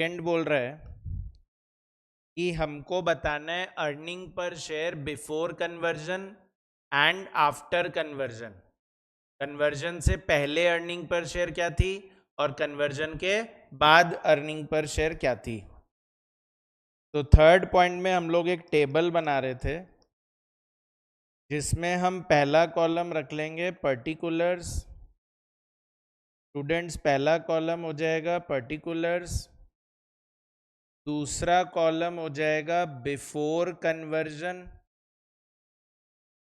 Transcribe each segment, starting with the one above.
Second बोल रहा है कि हमको बताना है earning per share before conversion and after conversion. Conversion से पहले अर्निंग पर शेयर क्या थी और कन्वर्जन के बाद अर्निंग पर शेयर क्या थी। तो थर्ड पॉइंट में हम लोग एक टेबल बना रहे थे जिसमें हम पहला कॉलम रख लेंगे पर्टिकुलर्स। स्टूडेंट्स, पहला कॉलम हो जाएगा पर्टिकुलर्स, दूसरा कॉलम हो जाएगा बिफोर कन्वर्जन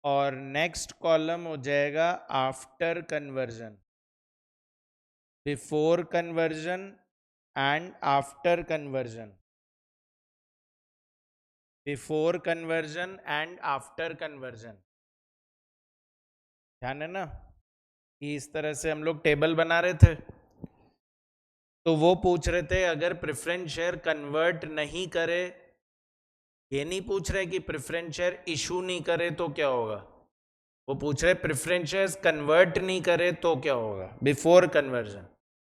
और नेक्स्ट कॉलम हो जाएगा after conversion. Before conversion and after conversion, before conversion and after conversion. ध्यान है ना कि इस तरह से हम लोग टेबल बना रहे थे। तो वो पूछ रहे थे अगर प्रेफरेंस शेयर कन्वर्ट नहीं करे, ये नहीं पूछ रहे कि प्रेफरेंस शेयर इशू नहीं करे तो क्या होगा, वो पूछ रहे प्रेफरेंस शेयर कन्वर्ट नहीं करे तो क्या होगा बिफोर कन्वर्जन,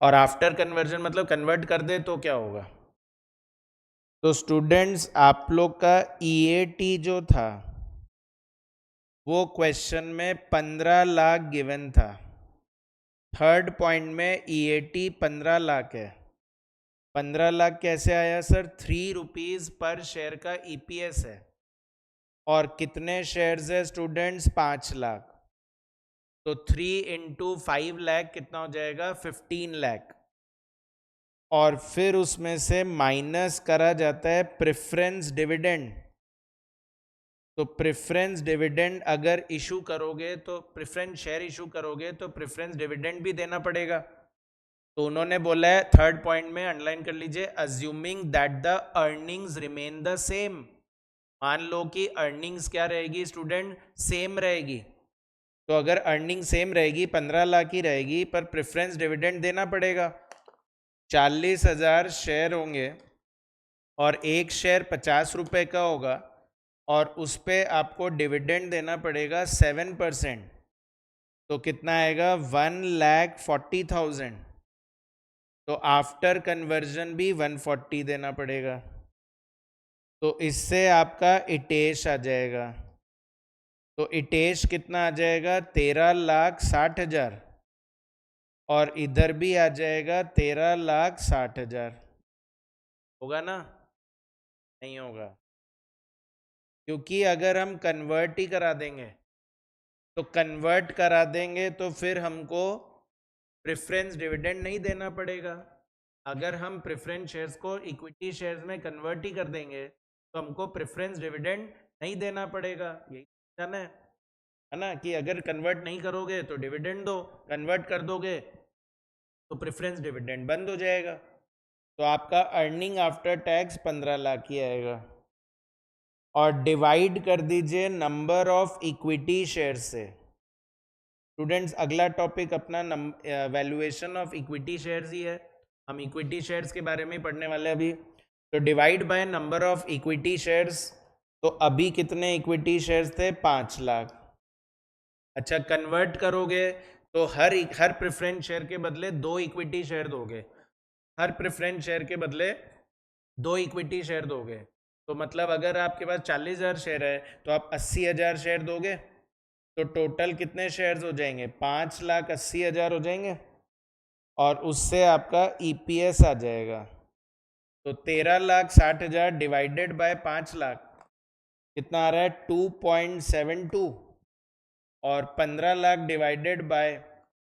और आफ्टर कन्वर्जन मतलब कन्वर्ट कर दे तो क्या होगा। तो स्टूडेंट्स, आप लोग का ईएटी जो था वो क्वेश्चन में 15 लाख गिवन था। थर्ड पॉइंट में ईएटी 15 लाख है। 15 लाख कैसे आया सर? 3 रुपीज पर शेयर का ईपीएस है और कितने शेयर्स है स्टूडेंट्स? 5 लाख। तो 3 इंटू 5 लाख कितना हो जाएगा? 15 लाख। और फिर उसमें से माइनस करा जाता है प्रेफरेंस डिविडेंड। तो प्रेफरेंस डिविडेंड अगर इशू करोगे तो प्रेफरेंस शेयर इशू करोगे तो प्रेफरेंस डिविडेंड भी देना पड़ेगा। तो उन्होंने बोला है थर्ड पॉइंट में अंडरलाइन कर लीजिए, assuming that the earnings remain the same. मान लो कि अर्निंग्स क्या रहेगी स्टूडेंट? सेम रहेगी। तो अगर अर्निंग सेम रहेगी 15 लाख ही रहेगी पर प्रेफरेंस डिविडेंड देना पड़ेगा। 40,000 शेयर होंगे और एक शेयर 50 रुपए का होगा और उस पर आपको डिविडेंड देना पड़ेगा 7%। तो कितना आएगा? 1,40,000। तो आफ्टर कन्वर्जन भी 140 देना पड़ेगा। तो इससे आपका इटेश आ जाएगा। तो इटेश कितना आ जाएगा? 13,60,000 और इधर भी आ जाएगा 13,60,000। होगा ना? नहीं होगा, क्योंकि अगर हम कन्वर्ट ही करा देंगे तो फिर हमको प्रेफरेंस डिविडेंड नहीं देना पड़ेगा। अगर हम प्रेफरेंस शेयर्स को इक्विटी शेयर्स में कन्वर्ट ही कर देंगे तो हमको प्रेफरेंस डिविडेंड नहीं देना पड़ेगा। यही जाना है ना कि अगर कन्वर्ट नहीं करोगे तो डिविडेंड दो, कन्वर्ट कर दोगे तो प्रेफरेंस डिविडेंड बंद हो जाएगा। तो आपका अर्निंग आफ्टर टैक्स 15 लाख ही आएगा। और डिवाइड कर दीजिए नंबर ऑफ इक्विटी शेयर से। स्टूडेंट्स, अगला टॉपिक अपना वैल्यूएशन ऑफ इक्विटी शेयर्स ही है। हम इक्विटी शेयर्स के बारे में पढ़ने वाले अभी। तो divide by number of equity shares. तो अभी कितने इक्विटी शेयर्स थे? 5 लाख। अच्छा, कन्वर्ट करोगे तो हर प्रेफरेंस शेयर के बदले 2 इक्विटी शेयर दोगे। हर प्रेफरेंस शेयर के बदले 2 इक्विटी शेयर दोगे। तो मतलब अगर आपके पास 40,000 शेयर है तो आप 80,000 शेयर दोगे। तो टोटल कितने शेयर्स हो जाएंगे? 5,80,000 हो जाएंगे और उससे आपका ईपीएस आ जाएगा। तो 13,60,000 डिवाइडेड बाय 5 लाख कितना आ रहा है? 2.72। और 15 लाख डिवाइडेड बाय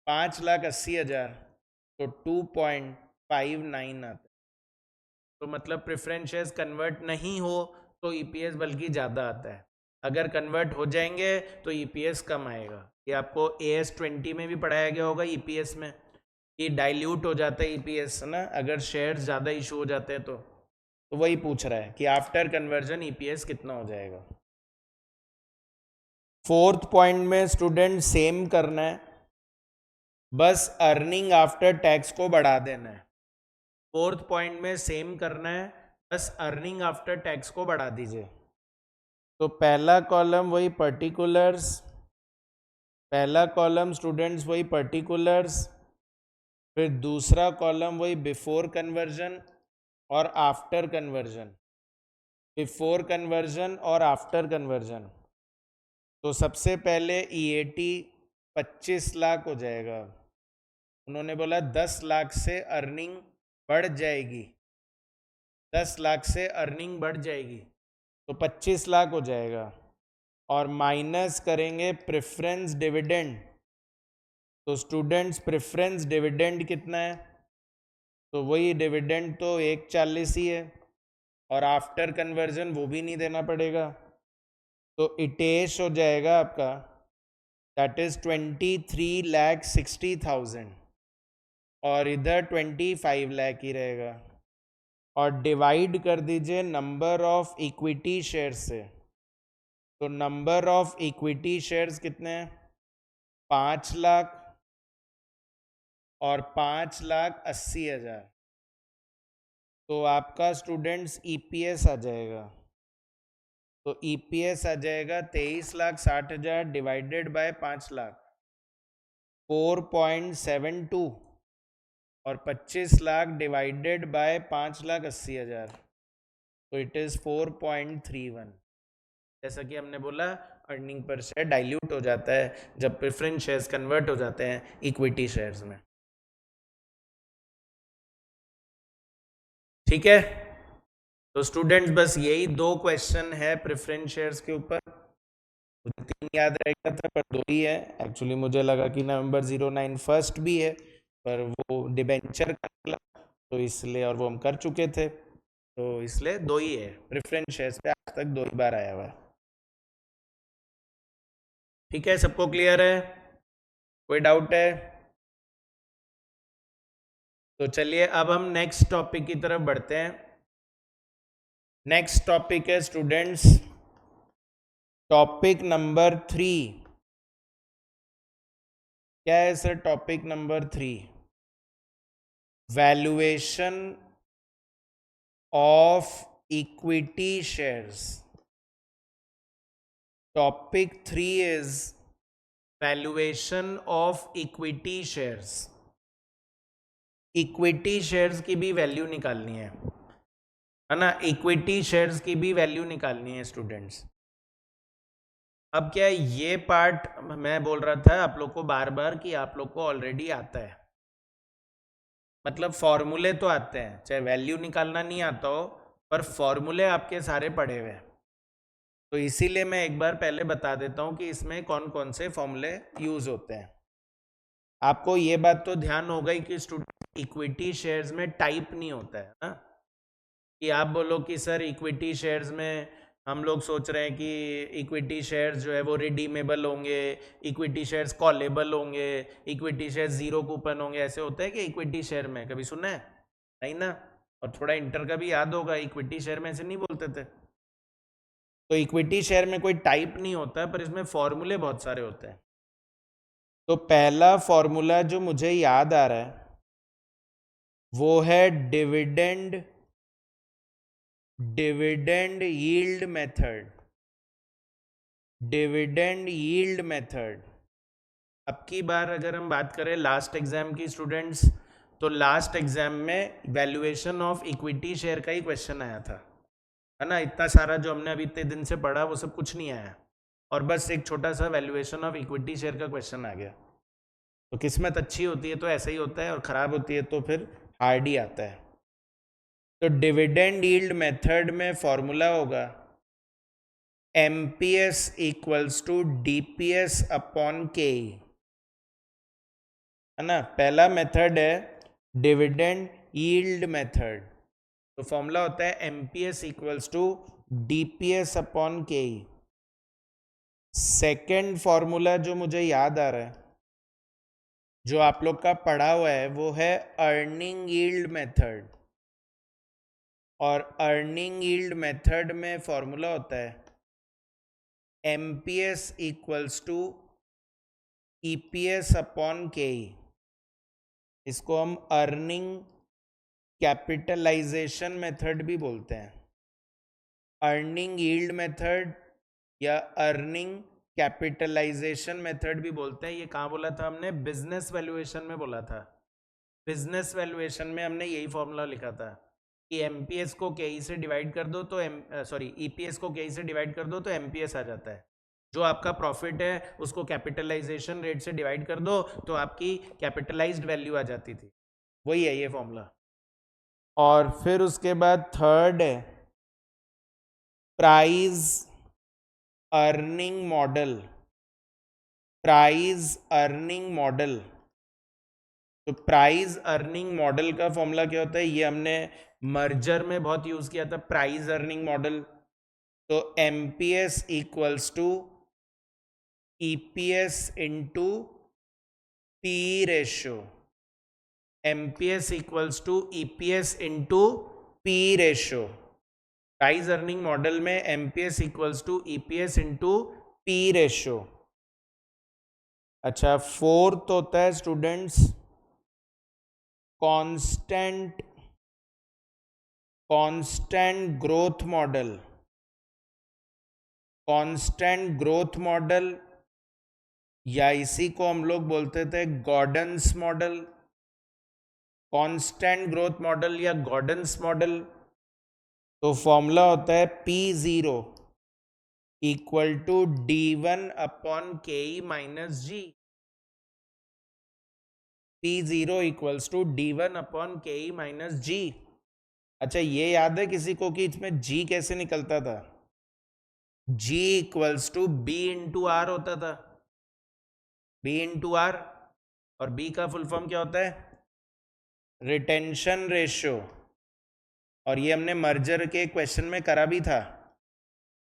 5,80,000 तो 2.59 आता है। तो मतलब प्रेफरेंस शेयर्स कन्वर्ट नहीं हो तो ईपीएस बल्कि ज़्यादा आता है, अगर कन्वर्ट हो जाएंगे तो ईपीएस कम आएगा। ये आपको AS20 में भी पढ़ाया गया होगा ईपीएस में कि डाइल्यूट हो जाता है ईपीएस ना, अगर शेयर्स ज़्यादा इशू हो जाते हैं तो वही पूछ रहा है कि आफ्टर कन्वर्जन ईपीएस कितना हो जाएगा। फोर्थ पॉइंट में स्टूडेंट सेम करना है, बस अर्निंग आफ्टर टैक्स को बढ़ा देना है। फोर्थ पॉइंट में सेम करना है, बस अर्निंग आफ्टर टैक्स को बढ़ा दीजिए। तो पहला कॉलम वही पर्टिकुलर्स, पहला कॉलम स्टूडेंट्स वही पर्टिकुलर्स, फिर दूसरा कॉलम वही बिफोर कन्वर्जन और आफ्टर कन्वर्जन, बिफोर कन्वर्जन और आफ्टर कन्वर्जन। तो सबसे पहले ईएटी 25 लाख हो जाएगा। उन्होंने बोला 10 लाख से अर्निंग बढ़ जाएगी, 10 लाख से अर्निंग बढ़ जाएगी, तो 25 लाख हो जाएगा। और माइनस करेंगे प्रेफरेंस डिविडेंड। तो स्टूडेंट्स प्रेफरेंस डिविडेंड कितना है? तो वही डिविडेंड तो 1.40 ही है, और आफ्टर कन्वर्जन वो भी नहीं देना पड़ेगा। तो इटेश हो जाएगा आपका, दैट इज 23,60,000, और इधर 25 लाख ही रहेगा। और डिवाइड कर दीजिए नंबर ऑफ इक्विटी शेयर से। तो नंबर ऑफ इक्विटी शेयर्स कितने हैं? 5 लाख और 5,80,000। तो आपका स्टूडेंट्स ईपीएस आ जाएगा। तो ईपीएस आ जाएगा 23,60,000 डिवाइडेड बाय 5 लाख, 4.72, और 25 लाख डिवाइडेड बाय 5,80,000, तो इट इज़ 4.31। जैसा कि हमने बोला, अर्निंग पर शेयर डाइल्यूट हो जाता है जब प्रेफरेंस शेयर्स कन्वर्ट हो जाते हैं इक्विटी शेयर्स में। ठीक है, तो स्टूडेंट्स बस यही 2 क्वेश्चन है प्रेफरेंस शेयर्स के ऊपर। मुझे 3 याद रहेगा था पर 2 ही है। एक्चुअली मुझे लगा कि नवंबर 09 फर्स्ट भी है, पर वो डिबेंचर का निकला तो इसलिए, और वो हम कर चुके थे, तो इसलिए 2 ही है प्रेफरेंस शेयर्स पे, आज तक 2 ही बार आया हुआ है। ठीक है, सबको क्लियर है? कोई डाउट है? तो चलिए अब हम नेक्स्ट टॉपिक की तरफ बढ़ते हैं। नेक्स्ट टॉपिक है स्टूडेंट्स, टॉपिक नंबर 3। क्या है sir topic number 3? Valuation of equity shares. Topic 3 is valuation of equity shares. Equity shares की भी वैल्यू निकालनी है ना? इक्विटी शेयर्स की भी वैल्यू निकालनी है स्टूडेंट्स। अब क्या है, ये पार्ट मैं बोल रहा था आप लोग को बार बार कि आप लोग को ऑलरेडी आता है, मतलब फॉर्मूले तो आते हैं, चाहे वैल्यू निकालना नहीं आता हो पर फॉर्मूले आपके सारे पढ़े हुए हैं। तो इसीलिए मैं एक बार पहले बता देता हूँ कि इसमें कौन कौन से फॉर्मूले यूज होते हैं। आपको ये बात तो ध्यान होगा ही कि स्टूडेंट इक्विटी शेयर्स में टाइप नहीं होता है ना, कि आप बोलो कि सर इक्विटी शेयर्स में हम लोग सोच रहे हैं कि इक्विटी शेयर्स जो है वो रिडीमेबल होंगे, इक्विटी शेयर्स कॉलेबल होंगे, इक्विटी शेयर्स 0 कूपन होंगे। ऐसे होता है कि इक्विटी शेयर में कभी सुना है? नहीं ना। और थोड़ा इंटर का भी याद होगा, इक्विटी शेयर में ऐसे नहीं बोलते थे। तो इक्विटी शेयर में कोई टाइप नहीं होता, पर इसमें फॉर्मूले बहुत सारे होते हैं। तो पहला फॉर्मूला जो मुझे याद आ रहा है वो है dividend yield method. Dividend yield method. अब की बार अगर हम बात करें लास्ट एग्जाम की स्टूडेंट्स, तो लास्ट एग्जाम में वैल्यूएशन ऑफ इक्विटी शेयर का ही क्वेश्चन आया था, है ना? इतना सारा जो हमने अभी इतने दिन से पढ़ा वो सब कुछ नहीं आया, और बस एक छोटा सा वैल्यूएशन ऑफ इक्विटी शेयर का क्वेश्चन आ गया। तो किस्मत अच्छी होती है तो ऐसा ही होता है, और ख़राब होती है तो फिर हार्ड ही आता है। तो डिविडेंड यील्ड मेथड में फॉर्मूला होगा MPS equals to DPS upon K, है ना? पहला मेथड है डिविडेंड यील्ड मेथड, तो फॉर्मूला होता है MPS equals to DPS upon K. Second formula जो मुझे याद आ रहा है, जो आप लोग का पढ़ा हुआ है, वो है अर्निंग यील्ड मेथड। और अर्निंग यील्ड मेथड में फॉर्मूला होता है MPS equals to EPS upon K. इसको हम अर्निंग कैपिटलाइजेशन मेथड भी बोलते हैं। अर्निंग यील्ड मेथड या अर्निंग कैपिटलाइजेशन मेथड भी बोलते हैं। ये कहाँ बोला था हमने? बिजनेस वैल्यूएशन में बोला था। बिजनेस वैल्यूएशन में हमने यही फॉर्मूला लिखा था कि एमपीएस को केई से डिवाइड कर दो तो ईपीएस को केई से डिवाइड कर दो तो एमपीएस आ जाता है। जो आपका प्रॉफिट है उसको कैपिटलाइजेशन रेट से डिवाइड कर दो तो आपकी कैपिटलाइज्ड वैल्यू आ जाती थी। वही है ये फॉर्मूला। और फिर उसके बाद थर्ड है price earning model. Price earning model, तो प्राइस अर्निंग मॉडल का फॉर्मूला क्या होता है, ये हमने मर्जर में बहुत यूज किया था प्राइस अर्निंग मॉडल। तो MPS equals to EPS into P ratio. MPS equals to EPS into P ratio. Price earning model में MPS equals to EPS into P ratio. अच्छा, फोर्थ होता है students constant growth model. Constant growth model या इसी को हम लोग बोलते थे Gordon's model. Constant growth model या गॉर्डन्स मॉडल, तो फॉर्मूला होता है P0 equal to D1 upon KE minus G। P0 equals to D1 upon KE minus G। अच्छा, ये याद है किसी को कि इसमें G कैसे निकलता था? G equals to B into R होता था। B इंटू आर, और B का फुल फॉर्म क्या होता है? Retention ratio. और ये हमने मर्जर के क्वेश्चन में करा भी था।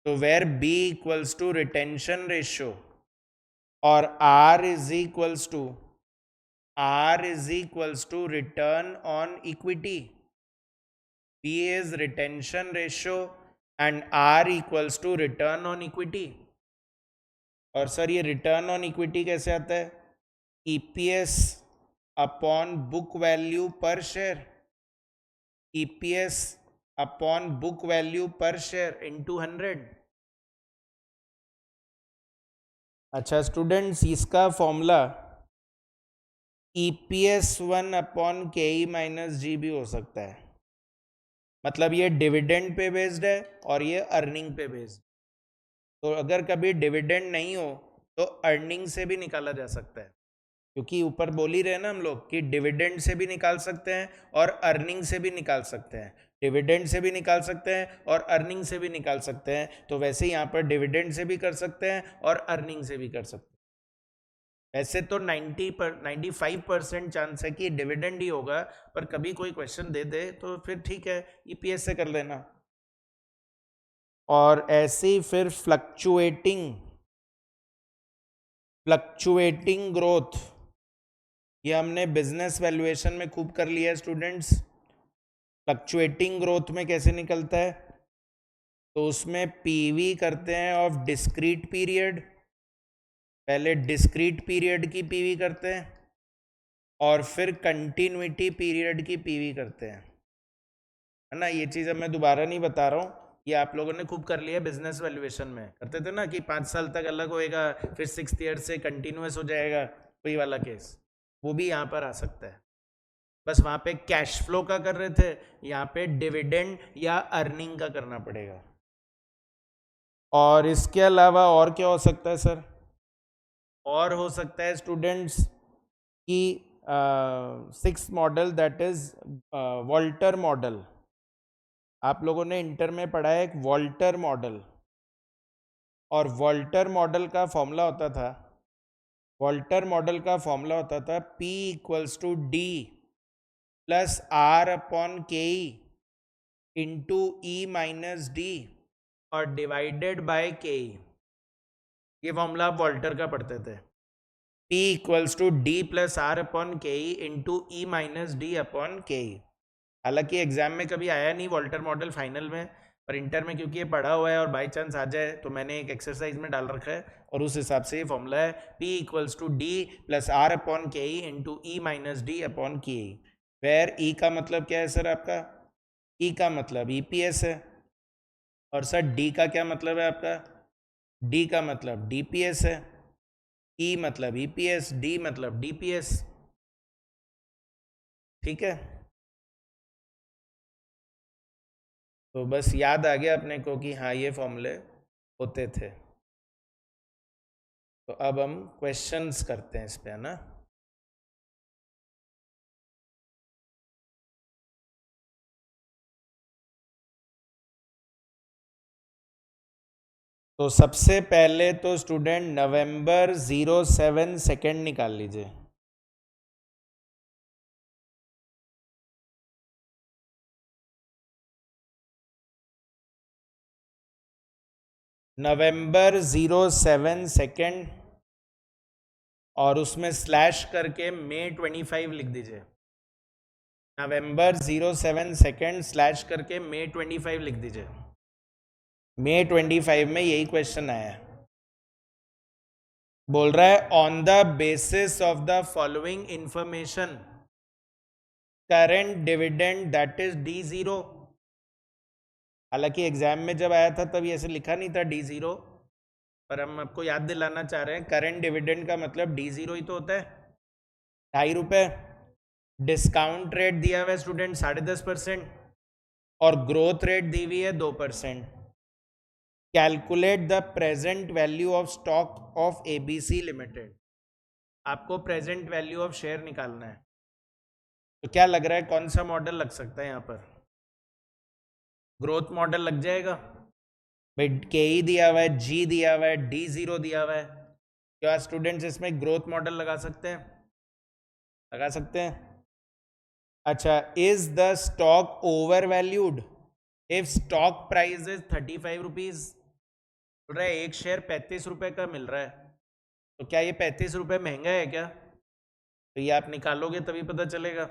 तो where B equals to retention ratio और R is equals to return on equity. B is retention ratio and R equals to return on equity। और सर ये रिटर्न ऑन इक्विटी कैसे आता है? EPS अपॉन बुक वैल्यू पर share. EPS upon book value पर share into 100। अच्छा students, इसका formula EPS 1 upon KE minus G भी हो सकता है। मतलब ये डिविडेंड पे बेस्ड है और ये अर्निंग पे बेस्ड। तो अगर कभी डिविडेंड नहीं हो तो अर्निंग से भी निकाला जा सकता है, क्योंकि ऊपर बोल ही रहे ना हम लोग कि डिविडेंड से भी निकाल सकते हैं और अर्निंग से भी निकाल सकते हैं। डिविडेंड से भी निकाल सकते हैं और अर्निंग से भी निकाल सकते हैं। तो वैसे ही यहाँ पर डिविडेंड से भी कर सकते हैं और अर्निंग से भी कर सकते हैं। वैसे तो 95% चांस है कि डिविडेंड ही होगा, पर कभी कोई क्वेश्चन दे दे तो फिर ठीक है, ईपीएस से कर लेना। और ऐसे ही फिर फ्लक्चुएटिंग ग्रोथ, ये हमने बिजनेस वैल्यूएशन में खूब कर लिया है स्टूडेंट्स। फ्लक्चुएटिंग ग्रोथ में कैसे निकलता है? तो उसमें पीवी करते हैं ऑफ डिस्क्रीट पीरियड। पहले डिस्क्रीट पीरियड की पीवी करते हैं और फिर कंटिन्यूटी पीरियड की पीवी करते हैं, है ना। ये चीज़ अब मैं दोबारा नहीं बता रहा हूँ, ये आप लोगों ने खूब कर लिया बिजनेस वैल्यूएशन में। करते थे ना कि 5 साल तक अलग होएगा, फिर 6th ईयर से कंटिन्यूस हो जाएगा, वही वाला केस वो भी यहाँ पर आ सकता है। बस वहाँ पे कैश फ्लो का कर रहे थे, यहाँ पे डिविडेंड या अर्निंग का करना पड़ेगा। और इसके अलावा और क्या हो सकता है सर? और हो सकता है स्टूडेंट्स कि 6th model, that is Walter model. आप लोगों ने इंटर में पढ़ा है एक वॉल्टर मॉडल, और वॉल्टर मॉडल का फॉर्मूला होता था P equals to D plus R upon K into E minus D और डिवाइडेड बाय के। ये फॉर्मूला आप वॉल्टर का पढ़ते थे। P equals to D plus R upon K into E minus D upon K. हालांकि exam में कभी आया नहीं वॉल्टर मॉडल फाइनल में, पर इंटर में क्योंकि ये पढ़ा हुआ है और बाई चांस आ जाए तो मैंने एक एक्सरसाइज में डाल रखा है, और उस हिसाब से ये फॉर्मूला है P equals to D plus R upon K into E minus D upon K. Where E का मतलब क्या है सर आपका? ई का मतलब ईपीएस है। और सर डी का क्या मतलब है आपका? डी का मतलब डीपीएस है। ई मतलब ईपीएस, डी मतलब डीपीएस। ठीक है। तो बस याद आ गया अपने को कि हाँ ये फॉर्मूले होते थे। तो अब हम क्वेश्चंस करते हैं इस पे, है ना। तो सबसे पहले तो स्टूडेंट नवंबर 07 सेकेंड निकाल लीजिए। नवंबर 07 सेकेंड और उसमें स्लैश करके May 25 लिख दीजिए। नवंबर 07 सेकेंड स्लैश करके May 25 लिख दीजिए। May 25 में यही क्वेश्चन आया है। बोल रहा है on the basis of the following information current dividend that is D0। हालांकि एग्जाम में जब आया था तब ऐसे लिखा नहीं था D0, पर हम आपको याद दिलाना चाह रहे हैं करंट डिविडेंड का मतलब D0 ही तो होता है, ₹2.5। डिस्काउंट रेट दिया हुआ है स्टूडेंट 10.5% और ग्रोथ रेट दी हुई है 2%। Calculate the present value of stock of ABC limited. आपको प्रेजेंट वैल्यू ऑफ शेयर निकालना है। तो क्या लग रहा है कौन सा मॉडल लग सकता है यहाँ पर? ग्रोथ मॉडल लग जाएगा भाई। KE दिया हुआ है, G दिया हुआ है, D0 दिया हुआ है। क्या स्टूडेंट्स इसमें ग्रोथ मॉडल लगा सकते हैं? लगा सकते हैं। अच्छा, is the stock over valued if stock price is 35 rupees. बोल रहा है एक शेयर 35 रुपए का मिल रहा है, तो क्या ये 35 रुपए महंगा है क्या? तो ये आप निकालोगे तभी पता चलेगा।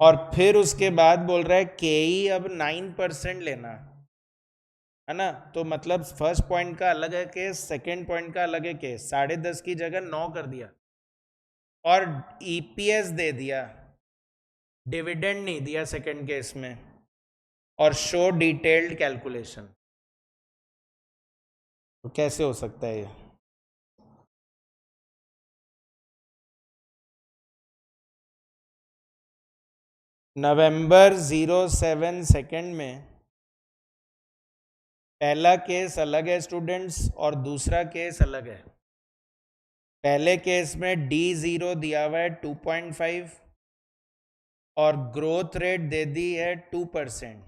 और फिर उसके बाद बोल रहा है KE अब 9% लेना है ना। तो मतलब फर्स्ट पॉइंट का अलग है केस, सेकेंड पॉइंट का अलग है केस। 10.5 की जगह 9 कर दिया और EPS दे दिया, डिविडेंड नहीं दिया सेकेंड केस में। और शो डिटेल्ड कैलकुलेशन। तो कैसे हो सकता है ये? नवंबर 07 सेकेंड में पहला केस अलग है स्टूडेंट्स और दूसरा केस अलग है। पहले केस में D0 दिया हुआ है 2.5 और ग्रोथ रेट दे दी है 2%।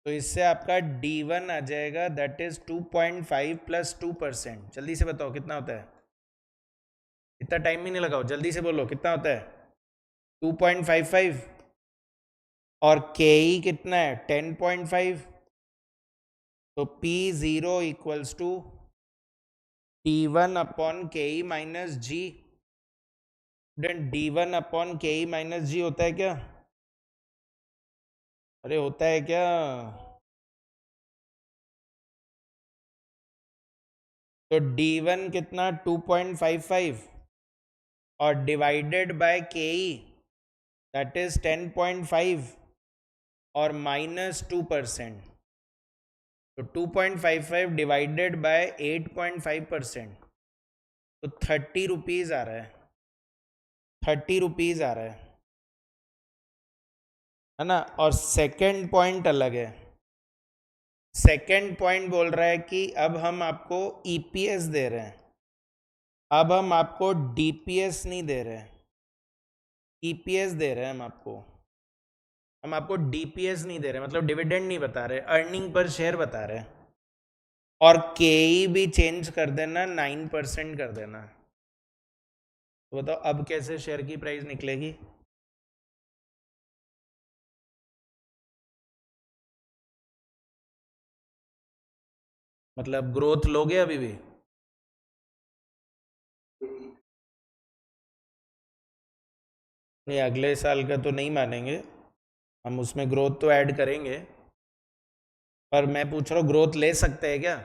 तो इससे आपका D1 आ जाएगा दैट इज 2.5 प्लस 2%। जल्दी से बताओ कितना होता है? इतना टाइम ही नहीं लगाओ, जल्दी से बोलो कितना होता है? 2.55। और KE कितना है? 10.5। तो P0 equals to D1 upon KE minus G। D1 upon KE minus G होता है क्या? अरे होता है क्या? तो D1 कितना? 2.55 और divided bye KE that is 10.5 और माइनस 2%। तो 2.55 डिवाइडेड बाय 8.5%, तो 30 रुपीज आ रहा है। 30 रुपीज आ रहा है ना। और सेकंड पॉइंट अलग है। सेकंड पॉइंट बोल रहा है कि अब हम आपको EPS दे रहे हैं, अब हम आपको DPS नहीं दे रहे हैं, EPS दे रहे हैं हम आपको। हम आपको DPS नहीं दे रहे, मतलब डिविडेंड नहीं बता रहे, अर्निंग पर शेयर बता रहे हैं। और KE भी चेंज कर देना, 9% कर देना। तो बताओ अब कैसे शेयर की प्राइस निकलेगी? मतलब ग्रोथ लोगे अभी भी? नहीं, अगले साल का तो नहीं मानेंगे हम, उसमें ग्रोथ तो ऐड करेंगे। पर मैं पूछ रहा हूँ ग्रोथ ले सकते हैं क्या?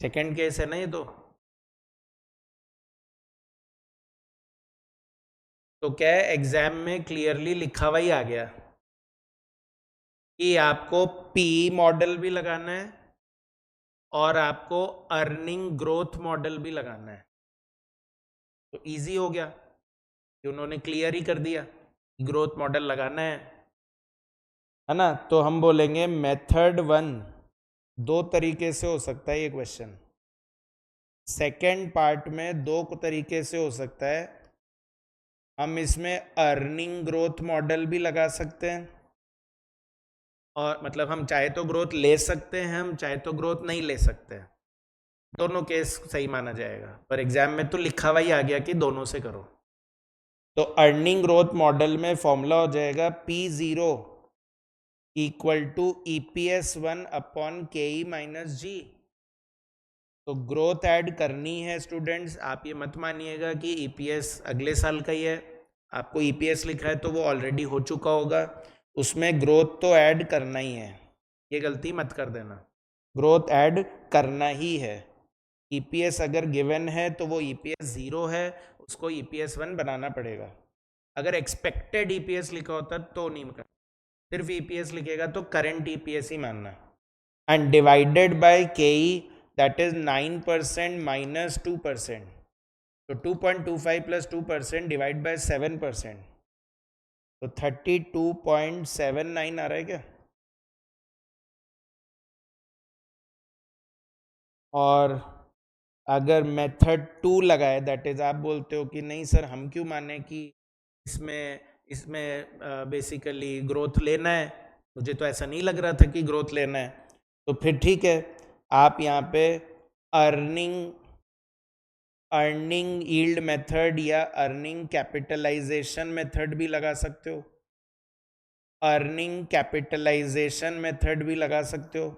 सेकंड केस है ना ये तो क्या है, एग्जाम में क्लियरली लिखा हुआ ही आ गया कि आपको P मॉडल भी लगाना है और आपको अर्निंग ग्रोथ मॉडल भी लगाना है। तो इजी हो गया कि उन्होंने क्लियर ही कर दिया। ग्रोथ मॉडल लगाना है ना। तो हम बोलेंगे मेथड 1 दो तरीके से हो सकता है ये क्वेश्चन। सेकेंड पार्ट में दो तरीके से हो सकता है। हम इसमें अर्निंग ग्रोथ मॉडल भी लगा सकते हैं, और मतलब हम चाहे तो ग्रोथ ले सकते हैं, हम चाहे तो ग्रोथ नहीं ले सकते हैं। दोनों केस सही माना जाएगा, पर एग्जाम में तो लिखा हुआ ही आ गया कि दोनों से करो। तो अर्निंग ग्रोथ मॉडल में फॉर्मूला हो जाएगा P0 equal to EPS1 upon KE minus G. तो ग्रोथ ऐड करनी है स्टूडेंट्स। आप ये मत मानिएगा कि EPS अगले साल का ही है। आपको EPS लिखा है तो वो ऑलरेडी हो चुका होगा, उसमें ग्रोथ तो ऐड करना ही है। ये गलती मत कर देना, ग्रोथ ऐड करना ही है। EPS अगर गिवन है तो वो EPS 0 है, उसको EPS 1 बनाना पड़ेगा। अगर एक्सपेक्टेड EPS लिखा होता तो नहीं कर, सिर्फ EPS लिखेगा तो करंट EPS ही मानना। And divided by KE, that is 9% minus 2%। तो 2.25 प्लस 2% डिवाइड बाय 7%, तो 32.79 आ रहा है क्या। और अगर मेथड 2 लगाए, दैट इज आप बोलते हो कि नहीं सर हम क्यों माने कि इसमें इसमें बेसिकली ग्रोथ लेना है, मुझे तो ऐसा नहीं लग रहा था कि ग्रोथ लेना है। तो फिर ठीक है, आप यहाँ पे अर्निंग यील्ड मेथड या अर्निंग कैपिटलाइजेशन मेथड भी लगा सकते हो। अर्निंग कैपिटलाइजेशन मेथड भी लगा सकते हो।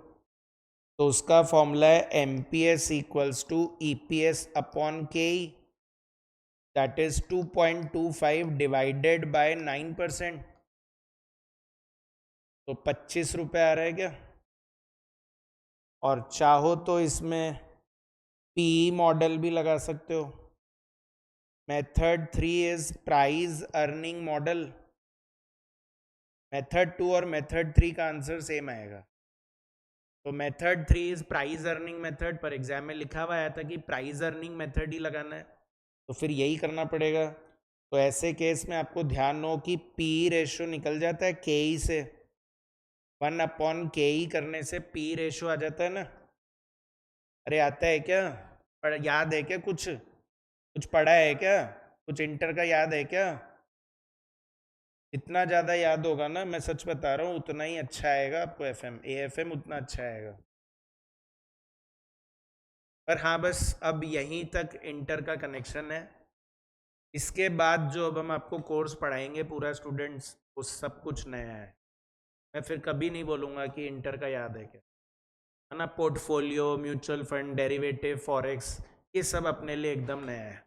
तो उसका फॉर्मूला है MPS equals to EPS upon KE, that is 2.25 divided by 9%। तो 25 रुपये आ रहा है क्या। और चाहो तो इसमें PE मॉडल भी लगा सकते हो। Method 3 is price earning model. Method 2 और मेथड 3 का आंसर सेम आएगा। तो method 3 is price earning method, पर एग्जाम में लिखा हुआ आया था कि प्राइस अर्निंग मेथड ही लगाना है, तो फिर यही करना पड़ेगा। तो ऐसे केस में आपको ध्यान हो कि PE रेशो निकल जाता है KE से, 1 अपॉन KE करने से PE रेशो आ जाता है ना। अरे आता है क्या, याद है क्या, कुछ पढ़ा है क्या, कुछ इंटर का याद है क्या। इतना ज़्यादा याद होगा ना, मैं सच बता रहा हूँ, उतना ही अच्छा आएगा आपको AFM उतना अच्छा आएगा। पर हाँ, बस अब यहीं तक इंटर का कनेक्शन है। इसके बाद जो अब हम आपको कोर्स पढ़ाएंगे पूरा स्टूडेंट्स, वो सब कुछ नया है। मैं फिर कभी नहीं बोलूँगा कि इंटर का याद है क्या, है ना। Portfolio, mutual fund, derivative, forex, ये सब अपने लिए एकदम नया है।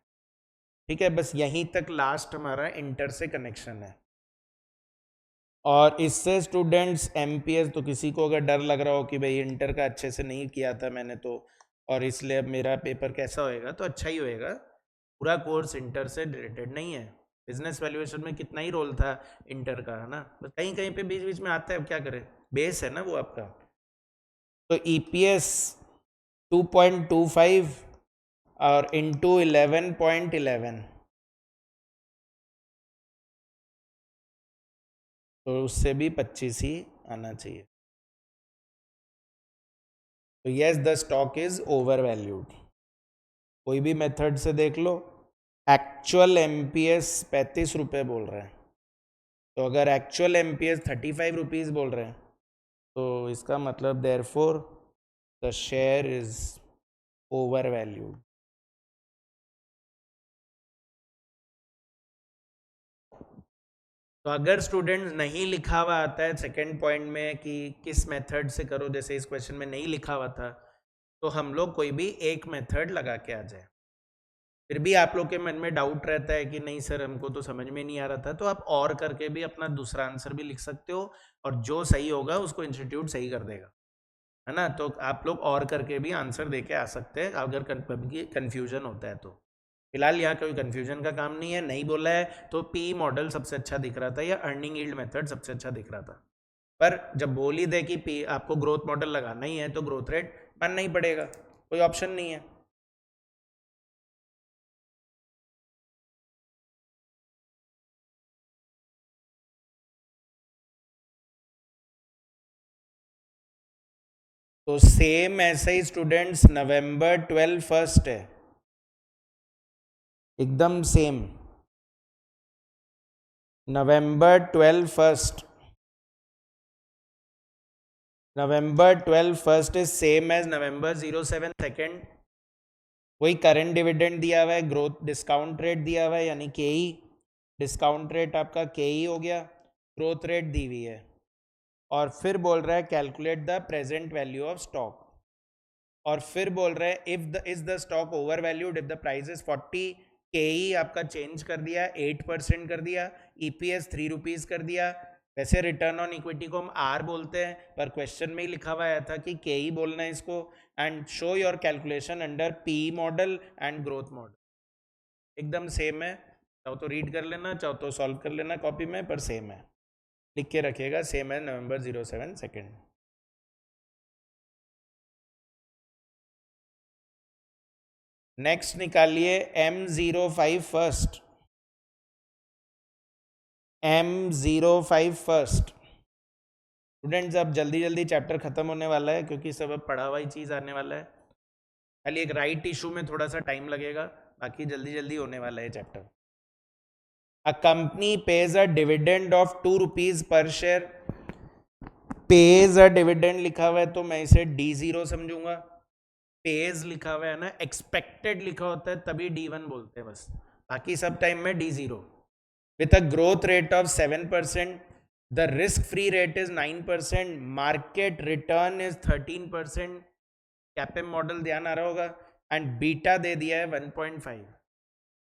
ठीक है, बस यहीं तक लास्ट हमारा इंटर से कनेक्शन है। और इससे स्टूडेंट्स MPS, तो किसी को अगर डर लग रहा हो कि भाई इंटर का अच्छे से नहीं किया था मैंने तो, और इसलिए अब मेरा पेपर कैसा होएगा, तो अच्छा ही होएगा। पूरा कोर्स इंटर से रिलेटेड नहीं है। बिजनेस वैल्यूएशन में कितना ही रोल था इंटर का, है ना। बस कहीं कहीं पे बीच बीच में आता है, अब क्या करें, बेस है ना वो आपका। तो EPS 2.25 और इंटू 11.11, तो उससे भी 25 ही आना चाहिए। तो yes, the stock is over valued. कोई भी मेथड से देख लो। एक्चुअल MPS 35 रुपये बोल रहे हैं, तो अगर एक्चुअल MPS 35 रुपीज़ बोल रहे हैं, तो इसका मतलब therefore the share is over valued. तो अगर स्टूडेंट्स नहीं लिखा हुआ आता है सेकेंड पॉइंट में कि किस मेथड से करो, जैसे इस क्वेश्चन में नहीं लिखा हुआ था, तो हम लोग कोई भी एक मेथड लगा के आ जाए। फिर भी आप लोग के मन में डाउट रहता है कि नहीं सर हमको तो समझ में नहीं आ रहा था, तो आप और करके भी अपना दूसरा आंसर भी लिख सकते हो, और जो सही होगा उसको इंस्टीट्यूट सही कर देगा, है ना। तो आप लोग और करके भी आंसर दे के आ सकते हैं अगर कन्फ्यूजन होता है तो। फिलहाल यहाँ कोई कन्फ्यूजन का काम नहीं है, नहीं बोला है तो PE मॉडल सबसे अच्छा दिख रहा था या अर्निंग यील्ड मेथड सबसे अच्छा दिख रहा था। पर जब बोल ही दे कि आपको ग्रोथ मॉडल लगाना ही है तो ग्रोथ रेट मानना ही पड़ेगा, कोई ऑप्शन नहीं है। तो सेम ऐसे ही स्टूडेंट्स नवंबर 12 फर्स्ट है, एकदम same November 12 first, November 12 first is same as November 07 second. वही करंट डिविडेंड दिया हुआ है, ग्रोथ डिस्काउंट रेट दिया हुआ है यानी केई, डिस्काउंट रेट आपका केई हो गया, ग्रोथ रेट दी हुई है, और फिर बोल रहा है calculate the present value of stock, और फिर बोल रहे हैं if the is the stock over valued if the price is 40, केई आपका चेंज कर दिया 8% कर दिया, ईपीएस 3 रुपीज कर दिया। वैसे रिटर्न ऑन इक्विटी को हम आर बोलते हैं, पर क्वेश्चन में ही लिखा हुआ आया था कि केई बोलना है इसको, and show your calculation under P model and growth model. एकदम सेम है, चाहो तो रीड कर लेना, चाहो तो सॉल्व कर लेना कॉपी में, पर सेम है, लिख के रखिएगा सेम है नवंबर 07 सेकेंड। नेक्स्ट निकालिए M05 first, M05 first. Students अब जल्दी जल्दी चैप्टर खत्म होने वाला है क्योंकि सब अब पढ़ा हुआ ही चीज़ आने वाला है, खाली एक राइट इशू में थोड़ा सा टाइम लगेगा, बाकी जल्दी जल्दी होने वाला है chapter. A company page a dividend of 2 rupees per share, page a dividend लिखा हुआ है तो मैं इसे D0 समझूंगा, पेज लिखा हुआ है ना, एक्सपेक्टेड लिखा होता है तभी D1 बोलते हैं बस, बाकी सब टाइम में D0, with a growth rate of 7%, the risk free rate is 9%, market return is 13%, कैपेम model ध्यान आ रहा होगा, एंड बीटा दे दिया है 1.5।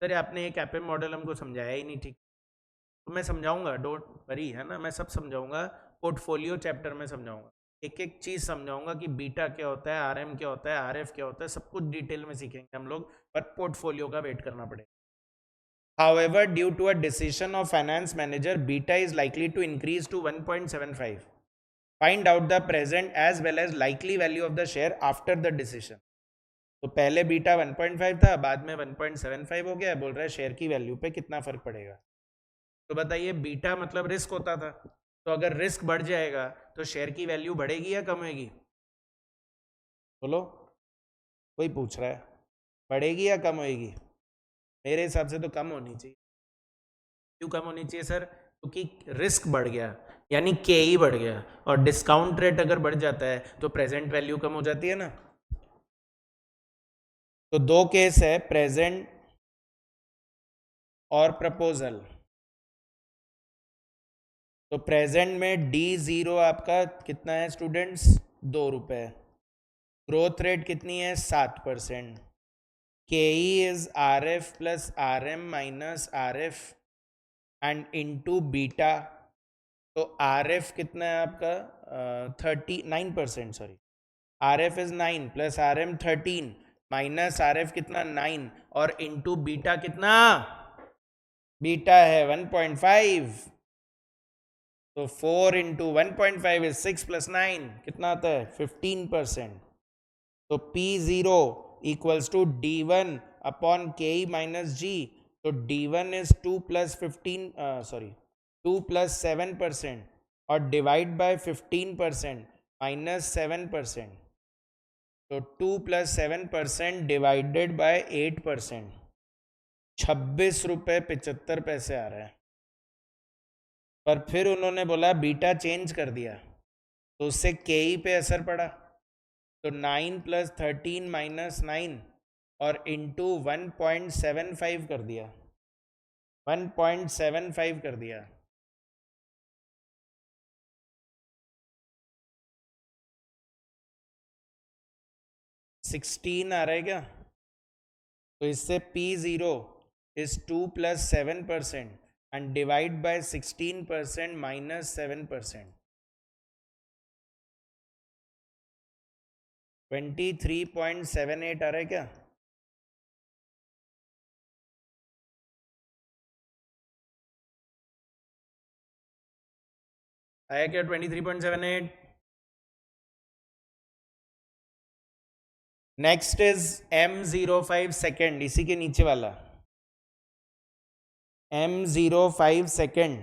सर आपने ये कैपेम मॉडल हमको समझाया ही नहीं ठीक, तो मैं समझाऊंगा, डोंट वरी, है ना, मैं सब समझाऊंगा, पोर्टफोलियो चैप्टर में समझाऊंगा, एक एक चीज़ समझाऊंगा कि बीटा क्या होता है, आरएम क्या होता है, आरएफ क्या होता है, सब कुछ डिटेल में सीखेंगे हम लोग, पर पोर्टफोलियो का वेट करना पड़ेगा। However, due to a decision of finance manager, beta is likely to increase to 1.75. Find out the present as well as likely value of the share after the decision. तो पहले beta 1.5 था, बाद में 1.75 हो गया, बोल रहा है शेयर की वैल्यू पे कितना फर्क पड़ेगा। तो बताइए बीटा मतलब रिस्क होता था, तो अगर रिस्क बढ़ जाएगा तो शेयर की वैल्यू बढ़ेगी या कम होगी? बोलो, कोई पूछ रहा है, बढ़ेगी या कम होगी? मेरे हिसाब से तो कम होनी चाहिए। क्यों कम होनी चाहिए सर? क्योंकि रिस्क बढ़ गया यानी के ही बढ़ गया, और डिस्काउंट रेट अगर बढ़ जाता है तो प्रेजेंट वैल्यू कम हो जाती है ना। तो दो केस है, प्रेजेंट और प्रपोजल। तो प्रेजेंट में D0 आपका कितना है स्टूडेंट्स? 2 रुपए। ग्रोथ रेट कितनी है? 7%। के is RF plus RM minus RF and into beta. तो RF कितना है आपका? 39%, sorry, RF is 9 plus RM 13 minus RF कितना? 9, और इनटू बीटा कितना? बीटा है 1.5, तो 4 इंटू 1.5 इज 6 प्लस 9 कितना आता है? 15%। तो P0 equals to D1 upon K minus G. तो D1 is 2 plus 15, sorry 2 plus 7%, और डिवाइड बाय 15% माइनस 7%। तो 2 प्लस 7% डिवाइडेड बाय 8%, 26 रुपये 75 पैसे आ रहा है। पर फिर उन्होंने बोला बीटा चेंज कर दिया, तो उससे के पे असर पड़ा, तो 9 प्लस 13 माइनस 9 और इंटू 1.75 कर दिया, 1.75 कर दिया। $16 आ रहा है क्या? तो इससे P0 is 2 plus 7% and divide by 16% minus 7%, 23.78 आ रहा है क्या? आया क्या 23.78? नेक्स्ट इज M05 सेकेंड, इसी के नीचे वाला M05 सेकेंड।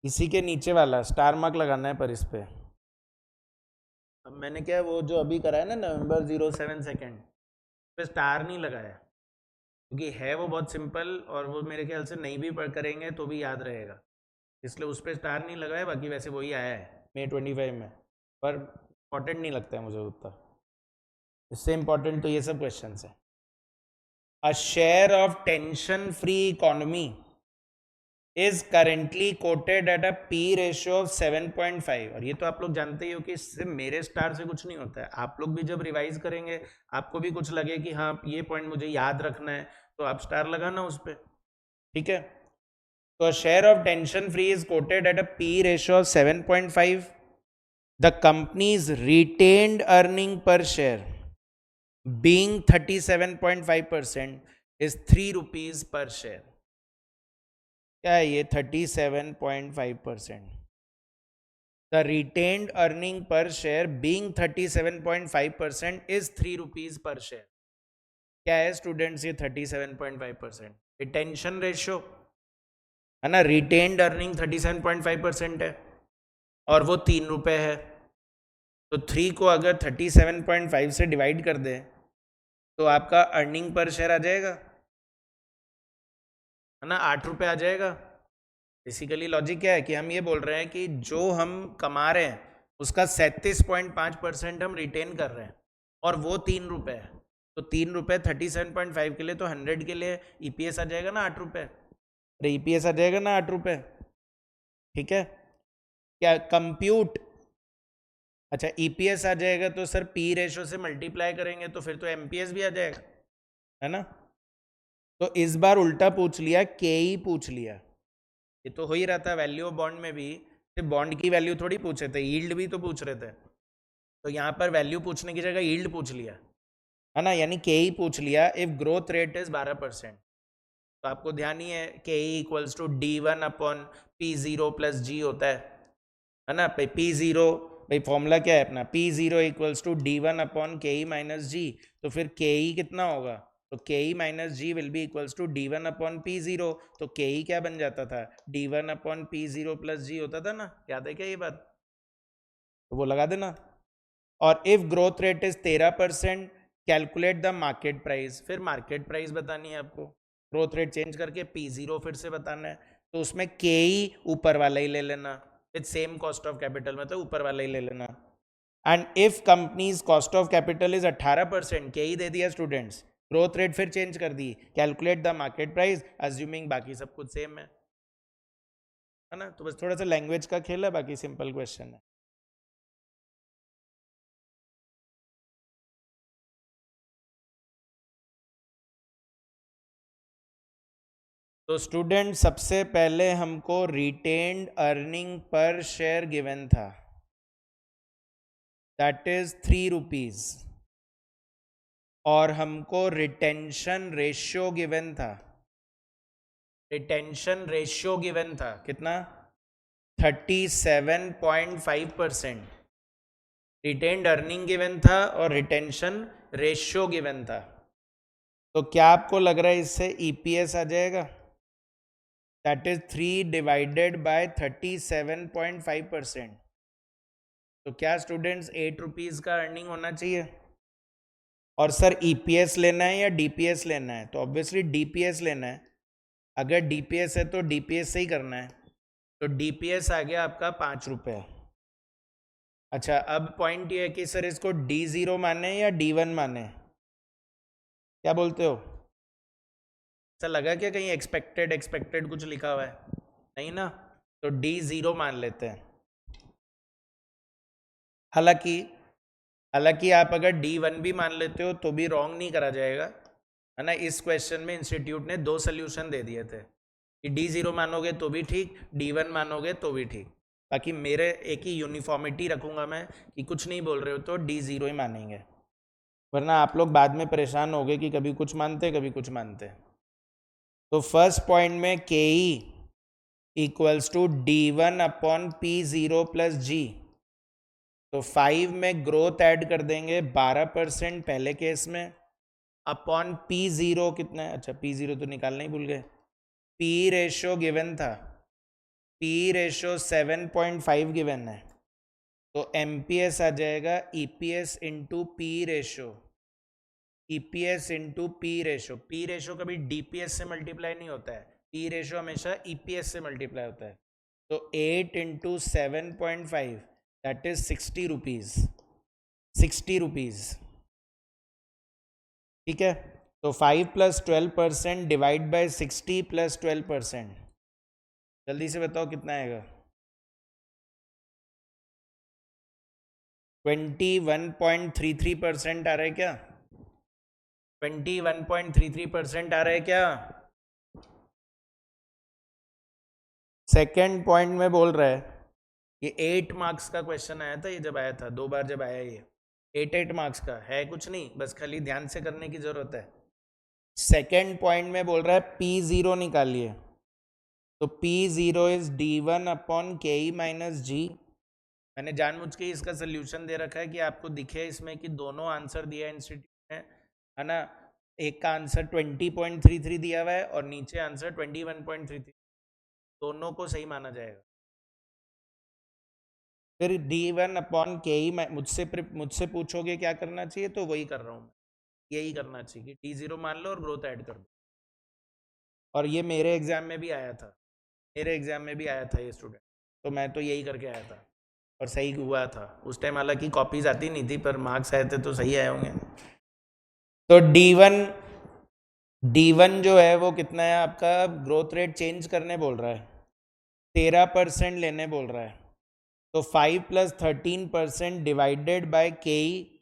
इसी के नीचे वाला स्टार मार्क लगाना है पर इस पे। अब मैंने क्या वो जो अभी करा है ना नवंबर 07 सेकेंड पे स्टार नहीं लगाया क्योंकि है वो बहुत सिंपल और वो मेरे ख्याल से नहीं भी पढ़ करेंगे तो भी याद रहेगा, इसलिए उस पर स्टार नहीं लगाया। बाकी वैसे वही आया है May 25 में, पर इम्पॉर्टेंट नहीं लगता है मुझे उतना। इससे इम्पॉर्टेंट तो ये सब क्वेश्चन है। A share of tension free economy is currently coated at a P ratio of 7.5। और ये तो आप लोग जानते ही हो कि सिर्फ मेरे स्टार से कुछ नहीं होता है। आप लोग भी जब रिवाइज करेंगे आपको भी कुछ लगे कि हाँ ये पॉइंट मुझे याद रखना है तो आप स्टार लगाना उस पर, ठीक है। तो share of tension free is coated at a P ratio of 7.5। The companies retained earning per share being 37.5% is 3 rupees per share। क्या है ये 37.5%? The retained earning per share being 37.5% is 3 rupees per share। क्या है students ये 37.5%? Retention ratio है ना, retained earning 37.5% है और वो 3 रुपए है। तो 3 को अगर 37.5 से डिवाइड कर दें तो आपका अर्निंग पर शेयर आ जाएगा, है ना, 8 रुपये आ जाएगा। बेसिकली लॉजिक क्या है कि हम ये बोल रहे हैं कि जो हम कमा रहे हैं उसका 37.5% हम रिटेन कर रहे हैं और वो 3 रुपये है। तो 3 रुपये 37.5 के लिए, तो 100 के लिए ईपीएस आ जाएगा ना 8 रुपये। अरे ईपीएस आ जाएगा ना 8 रुपये, ठीक है। क्या कंप्यूट, अच्छा ईपीएस आ जाएगा तो सर पी रेशो से मल्टीप्लाई करेंगे तो फिर तो एमपीएस भी आ जाएगा, है ना। तो इस बार उल्टा पूछ लिया, के ही पूछ लिया। ये तो हो ही रहा था वैल्यू ऑफ बॉन्ड में भी, सिर्फ बॉन्ड की वैल्यू थोड़ी पूछे थे, यील्ड भी तो पूछ रहे थे। तो यहाँ पर वैल्यू पूछने की जगह यील्ड पूछ लिया, है ना, यानी के ही पूछ लिया। इफ ग्रोथ रेट इज 12%, तो आपको ध्यान ही है K E equals to D1 upon P0 plus G होता है ना। P0 भाई फॉर्मूला क्या है अपना, P0 equals to D1 upon के ई माइनस जी। तो फिर के ई कितना होगा, तो K E minus G will be equals to D1 upon P0। तो के ई क्या बन जाता था, D1 upon P0 plus G होता था ना, याद है क्या ये बात, तो वो लगा देना। और if growth rate is 13%, calculate the market price. फिर मार्केट प्राइस बतानी है आपको, ग्रोथ रेट चेंज करके P0 फिर से बताना है। तो उसमें के ही ऊपर वाला ही ले लेना, with same cost of capital, मतलब ऊपर वाला ही ले लेना। And if company's cost of capital is 18%, के ही दे दिया स्टूडेंट्स, ग्रोथ रेट फिर चेंज कर दी, calculate the market price assuming बाकी सब कुछ सेम है ना। तो बस थोड़ा सा लैंग्वेज का खेल है, बाकी सिंपल क्वेश्चन है। तो स्टूडेंट सबसे पहले हमको retained earning per share given था, दैट इज 3 रुपीज, और हमको रिटेंशन रेशियो गिवन था, रिटेंशन रेशियो गिवन था कितना, 37.5%। रिटेन्ड अर्निंग गिवन था और रिटेंशन रेशियो गिवन था। तो क्या आपको लग रहा है इससे ईपीएस आ जाएगा, दैट इज 3 डिवाइडेड बाय 37.5%। तो क्या स्टूडेंट्स 8 रुपीज़ का अर्निंग होना चाहिए। और सर ईपीएस लेना है या डीपीएस लेना है, तो ऑब्वियसली डीपीएस लेना है। अगर डीपीएस है तो डीपीएस से ही करना है। तो डीपीएस आ गया आपका 5 रुपये। अच्छा अब पॉइंट ये है कि सर इसको D0 माने या D1 माने, क्या बोलते हो। ऐसा लगा क्या कहीं एक्सपेक्टेड एक्सपेक्टेड कुछ लिखा हुआ है, नहीं ना, तो D0 मान लेते हैं। हालांकि आप अगर D1 भी मान लेते हो तो भी रॉन्ग नहीं करा जाएगा, है ना। इस क्वेश्चन में इंस्टीट्यूट ने 2 सोल्यूशन दे दिए थे कि D0 मानोगे तो भी ठीक, D1 मानोगे तो भी ठीक। बाकी मेरे एक ही यूनिफॉर्मिटी रखूंगा मैं कि कुछ नहीं बोल रहे हो तो D0 ही मानेंगे, वरना आप लोग बाद में परेशान हो गए कि कभी कुछ मानते कभी कुछ मानते। तो फर्स्ट पॉइंट में K E equals to D1 upon P0 plus G. तो 5 में ग्रोथ ऐड कर देंगे 12% पहले केस में, अपॉन P0 कितना है, अच्छा P0 तो निकालना ही भूल गए, पी रेशियो गिवन था पी रेशो 7.5 गिवन है, तो एमपीएस आ जाएगा EPS into P ratio, EPS into P ratio. P ratio कभी डीपीएस से मल्टीप्लाई नहीं होता है, पी रेशो हमेशा ईपीएस से मल्टीप्लाई होता है। तो 8 into 7.5 that is 60 rupees, 60 rupees. ठीक है, तो 5 + 12% डिवाइड बाय 60 + 12%, जल्दी से बताओ कितना आएगा? 21.33% आ रहा है क्या? 21.33% आ रहा है क्या? सेकेंड पॉइंट में बोल रहा है ये 8 मार्क्स का क्वेश्चन आया था, ये जब आया था 2 बार जब आया, ये 8 मार्क्स का है, कुछ नहीं, बस खाली ध्यान से करने की जरूरत है। सेकेंड पॉइंट में बोल रहा है P0 निकालिए, तो P0 इज d1/ke-g। मैंने जानबूझ के इसका सोल्यूशन दे रखा है कि आपको दिखे इसमें कि दोनों आंसर दिया है इंस्टीट्यूट ने, है ना। एक का आंसर 20.33 दिया हुआ है और नीचे आंसर 21.33, दोनों को सही माना जाएगा। फिर d1/ke, मुझसे पूछोगे क्या करना चाहिए, तो वही कर रहा हूँ, यही करना चाहिए कि d0 मान लो और ग्रोथ ऐड कर दो। और ये मेरे एग्जाम में भी आया था, मेरे एग्जाम में भी आया था ये स्टूडेंट, तो मैं तो यही करके आया था और सही हुआ था। उस टाइम हालांकि कॉपीज आती नहीं थी, पर मार्क्स आए थे तो सही आए होंगे। तो D1 जो है वो कितना है आपका? ग्रोथ रेट चेंज करने बोल रहा है, 13% लेने बोल रहा है, तो 5 + 13% डिवाइडेड बाय के-ई,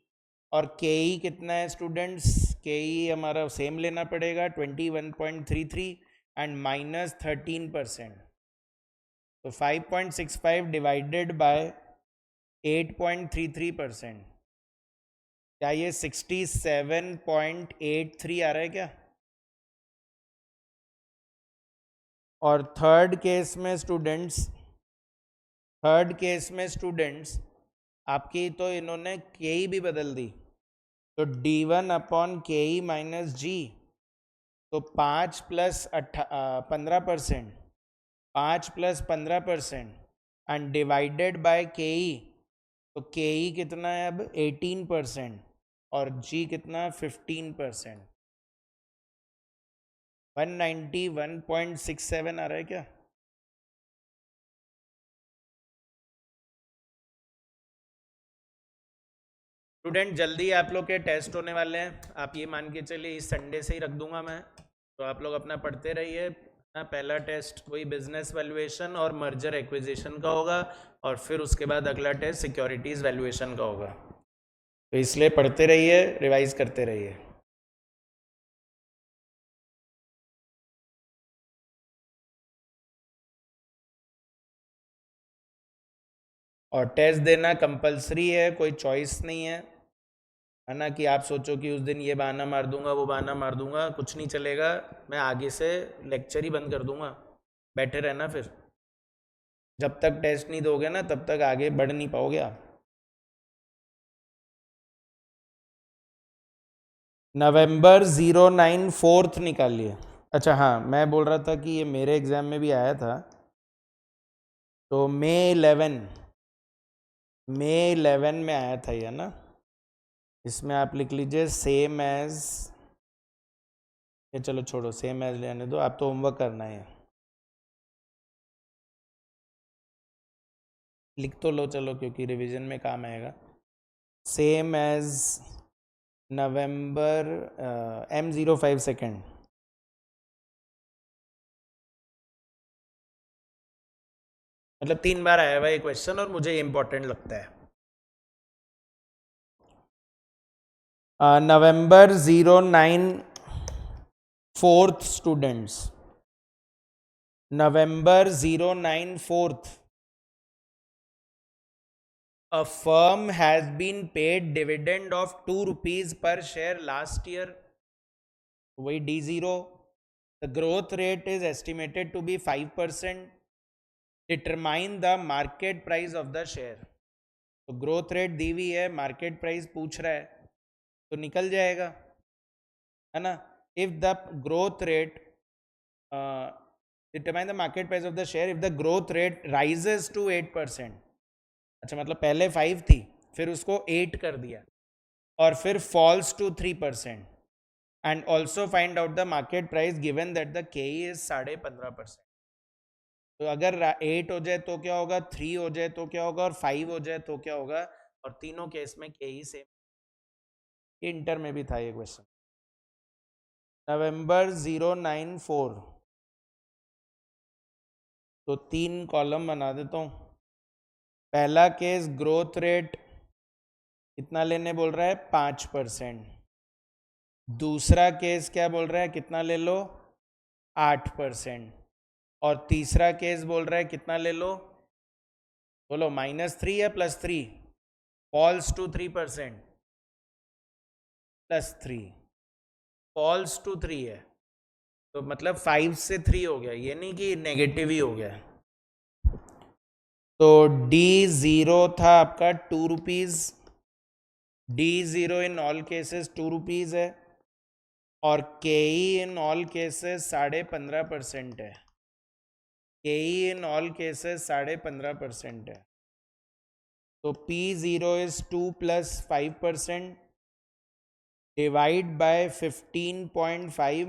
और के-ई कितना है स्टूडेंट्स? के-ई हमारा सेम लेना पड़ेगा 21.33 एंड माइनस 13%, तो 5.65 डिवाइडेड बाय 8.33%, क्या ये 67.83 आ रहा है क्या? और थर्ड केस में स्टूडेंट्स आपकी तो इन्होंने के-ई भी बदल दी, तो d1/ke-g, तो 5 + 15%, 5 + 15% एंड डिवाइडेड बाय के-ई, तो के-ई कितना है अब? 18% और जी कितना? 15%। 191.67 आ रहा है क्या? स्टूडेंट जल्दी आप लोग के टेस्ट होने वाले हैं, आप ये मान के चलिए इस संडे से ही रख दूंगा मैं, तो आप लोग अपना पढ़ते रहिए। पहला टेस्ट वही बिजनेस वैल्यूएशन और मर्जर एक्विजिशन का होगा, और फिर उसके बाद अगला टेस्ट सिक्योरिटीज़ वैल्यूएशन का होगा, तो इसलिए पढ़ते रहिए, रिवाइज करते रहिए। और टेस्ट देना कंपलसरी है, कोई चॉइस नहीं है ना, कि आप सोचो कि उस दिन ये बहाना मार दूंगा वो बहाना मार दूंगा, कुछ नहीं चलेगा। मैं आगे से लेक्चर ही बंद कर दूंगा, बैठे रहना। फिर जब तक टेस्ट नहीं दोगे ना तब तक आगे बढ़ नहीं पाओगे आप। नवंबर 09 4th निकालिए। अच्छा हाँ, मैं बोल रहा था कि ये मेरे एग्जाम में भी आया था, तो May 11 में आया था ये ना। इसमें आप लिख लीजिए सेम एज, ये चलो छोड़ो, सेम एज लेने दो, आप तो होमवर्क करना है, लिख तो लो चलो, क्योंकि रिवीजन में काम आएगा। सेम एज नवंबर M05 सेकेंड, मतलब 3 बार आया हुआ ये क्वेश्चन और मुझे इम्पोर्टेंट लगता है। नवंबर 09 4th students, November 09 4th, a firm has been paid dividend of 2 rupees per share last year, वही D0, the growth rate is estimated to be 5%, determine the market price of the share। तो growth rate दी हुई है, market price पूछ रहा है, तो निकल जाएगा, है ना। If the growth rate determine the market price of the share if the growth rate rises to 8%। अच्छा, मतलब पहले 5 थी, फिर उसको 8 कर दिया, और फिर falls to 3%। And also find out the market price given that the K is 15.5%। तो अगर 8 हो जाए तो क्या होगा, 3 हो जाए तो क्या होगा, और 5 हो जाए तो क्या होगा, और तीनों केस में के ही सेम। इंटर में भी था ये क्वेश्चन। नवंबर 094। तो 3 कॉलम बना देता हूँ। पहला केस ग्रोथ रेट कितना लेने बोल रहा है, 5%। दूसरा केस क्या बोल रहा है, कितना ले लो, 8%। और तीसरा केस बोल रहा है कितना ले लो, बोलो -3 या +3, फॉल्स टू 3%, +3, फॉल्स टू 3 है, तो मतलब 5 से 3 हो गया, ये नहीं कि नेगेटिव ही हो गया। तो D0 था आपका 2 rupees, D0 in all cases 2 rupees है, और KE इन ऑल केसेस 15.5% है। KE इन ऑल केसेस 15.5% है। तो P0 इज 2 + 5%, डिवाइड बाय 15.5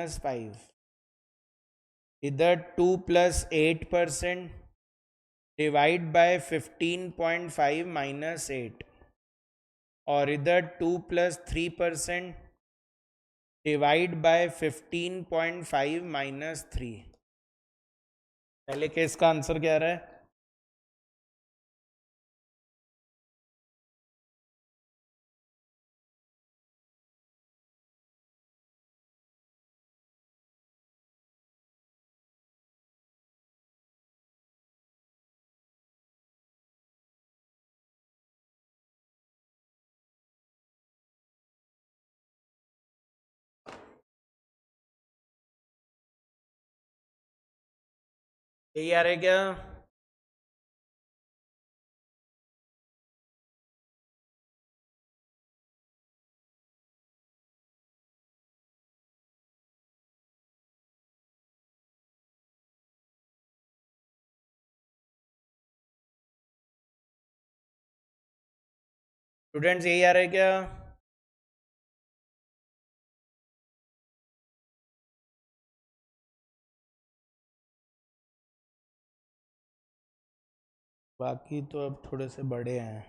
- 5। इधर 2 + 8%, डिवाइड बाय 15.5 - 8। और इधर 2 + 3%, डिवाइड बाय 15.5 - 3। पहले केस का आंसर क्या रहा है, यही आ रहा है क्या? स्टूडेंट्स यही आ रहा है क्या? बाकी तो अब थोड़े से बड़े हैं।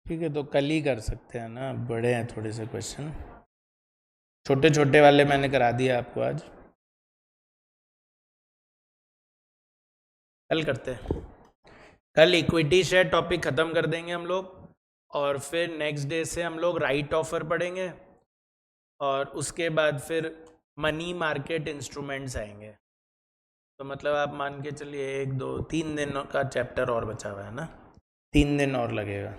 ठीक है, तो कल ही कर सकते हैं ना, बड़े हैं थोड़े से क्वेश्चन, छोटे छोटे वाले मैंने करा दिया आपको आज, कल करते हैं। कल इक्विटी शेयर टॉपिक ख़त्म कर देंगे हम लोग, और फिर नेक्स्ट डे से हम लोग राइट ऑफर पढ़ेंगे, और उसके बाद फिर मनी मार्केट इंस्ट्रूमेंट्स आएंगे। तो मतलब आप मान के चलिए 1 2 3 दिन का चैप्टर और बचा हुआ है ना, 3 दिन और लगेगा।